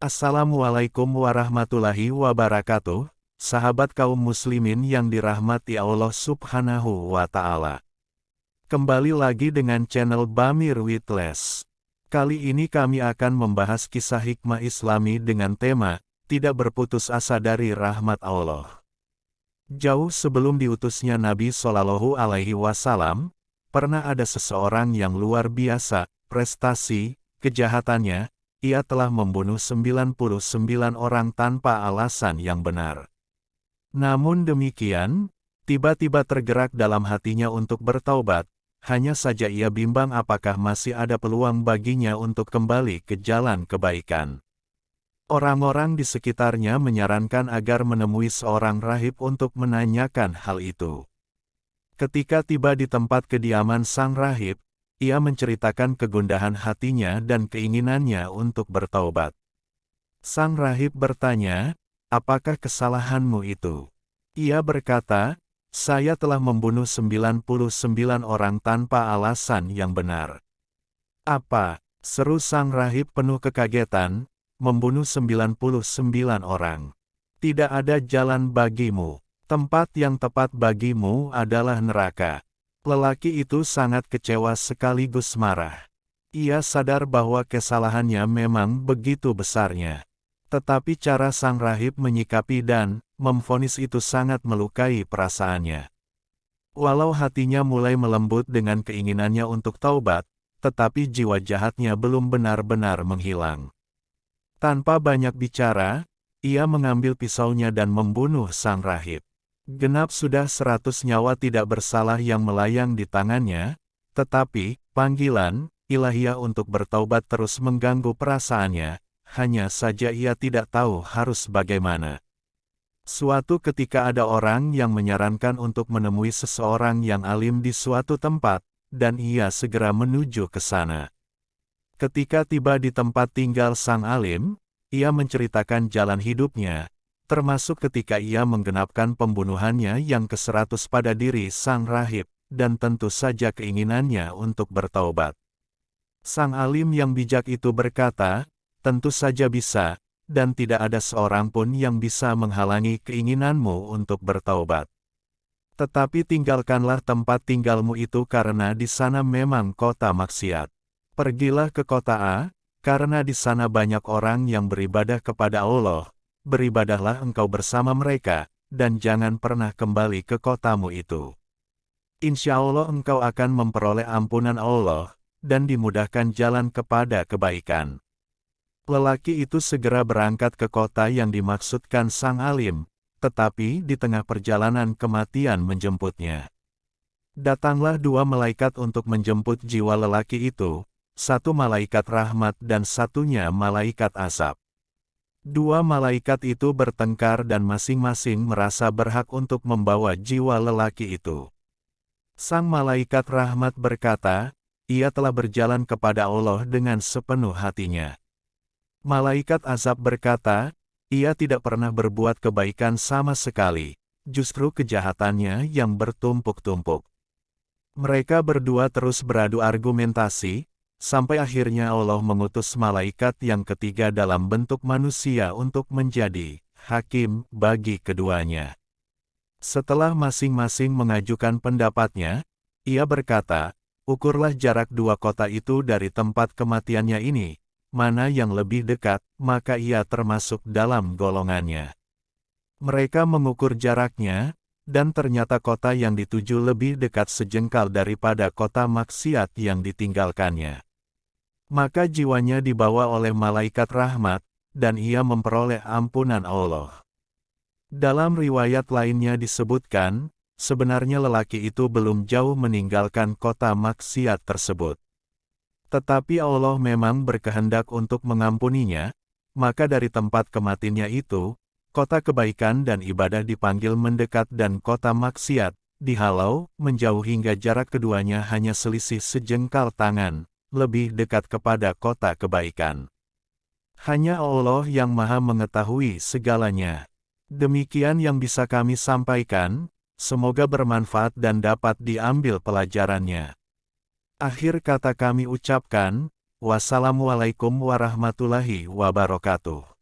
Assalamualaikum warahmatullahi wabarakatuh, sahabat kaum muslimin yang dirahmati Allah Subhanahu wa Ta'ala. Kembali lagi dengan channel Bamir Witles. Kali ini kami akan membahas kisah hikmah Islami dengan tema tidak berputus asa dari rahmat Allah. Jauh sebelum diutusnya Nabi Shallallahu Alaihi Wasallam, pernah ada seseorang yang luar biasa prestasi kejahatannya. Ia telah membunuh 99 orang tanpa alasan yang benar. Namun demikian, tiba-tiba tergerak dalam hatinya untuk bertaubat, hanya saja ia bimbang apakah masih ada peluang baginya untuk kembali ke jalan kebaikan. Orang-orang di sekitarnya menyarankan agar menemui seorang rahib untuk menanyakan hal itu. Ketika tiba di tempat kediaman sang rahib, ia menceritakan kegundahan hatinya dan keinginannya untuk bertaubat. Sang rahib bertanya, "Apakah kesalahanmu itu?" Ia berkata, "Saya telah membunuh 99 orang tanpa alasan yang benar." "Apa?" seru sang rahib penuh kekagetan, "Membunuh 99 orang? Tidak ada jalan bagimu. Tempat yang tepat bagimu adalah neraka." Lelaki itu sangat kecewa sekaligus marah. Ia sadar bahwa kesalahannya memang begitu besarnya. Tetapi cara sang rahib menyikapi dan memvonis itu sangat melukai perasaannya. Walau hatinya mulai melembut dengan keinginannya untuk taubat, tetapi jiwa jahatnya belum benar-benar menghilang. Tanpa banyak bicara, ia mengambil pisaunya dan membunuh sang rahib. Genap sudah 100 nyawa tidak bersalah yang melayang di tangannya, tetapi panggilan ilahiyah untuk bertaubat terus mengganggu perasaannya, hanya saja ia tidak tahu harus bagaimana. Suatu ketika ada orang yang menyarankan untuk menemui seseorang yang alim di suatu tempat, dan ia segera menuju ke sana. Ketika tiba di tempat tinggal sang alim, ia menceritakan jalan hidupnya, termasuk ketika ia menggenapkan pembunuhannya yang ke-100 pada diri sang rahib, dan tentu saja keinginannya untuk bertaubat. Sang alim yang bijak itu berkata, "Tentu saja bisa, dan tidak ada seorang pun yang bisa menghalangi keinginanmu untuk bertaubat. Tetapi tinggalkanlah tempat tinggalmu itu karena di sana memang kota maksiat. Pergilah ke kota A, karena di sana banyak orang yang beribadah kepada Allah. Beribadahlah engkau bersama mereka, dan jangan pernah kembali ke kotamu itu. Insya Allah engkau akan memperoleh ampunan Allah, dan dimudahkan jalan kepada kebaikan." Lelaki itu segera berangkat ke kota yang dimaksudkan sang alim, tetapi di tengah perjalanan kematian menjemputnya. Datanglah 2 malaikat untuk menjemput jiwa lelaki itu, satu malaikat rahmat dan satunya malaikat azab. 2 malaikat itu bertengkar dan masing-masing merasa berhak untuk membawa jiwa lelaki itu. Sang malaikat rahmat berkata, ia telah berjalan kepada Allah dengan sepenuh hatinya. Malaikat azab berkata, ia tidak pernah berbuat kebaikan sama sekali, justru kejahatannya yang bertumpuk-tumpuk. Mereka berdua terus beradu argumentasi, sampai akhirnya Allah mengutus malaikat yang ketiga dalam bentuk manusia untuk menjadi hakim bagi keduanya. Setelah masing-masing mengajukan pendapatnya, ia berkata, "Ukurlah jarak 2 kota itu dari tempat kematiannya ini, mana yang lebih dekat, maka ia termasuk dalam golongannya." Mereka mengukur jaraknya, dan ternyata kota yang dituju lebih dekat sejengkal daripada kota maksiat yang ditinggalkannya. Maka jiwanya dibawa oleh malaikat rahmat, dan ia memperoleh ampunan Allah. Dalam riwayat lainnya disebutkan, sebenarnya lelaki itu belum jauh meninggalkan kota maksiat tersebut. Tetapi Allah memang berkehendak untuk mengampuninya, maka dari tempat kematiannya itu, kota kebaikan dan ibadah dipanggil mendekat dan kota maksiat dihalau, menjauh hingga jarak keduanya hanya selisih sejengkal tangan, lebih dekat kepada kota kebaikan. Hanya Allah yang Maha mengetahui segalanya. Demikian yang bisa kami sampaikan, semoga bermanfaat dan dapat diambil pelajarannya. Akhir kata kami ucapkan, Wassalamualaikum warahmatullahi wabarakatuh.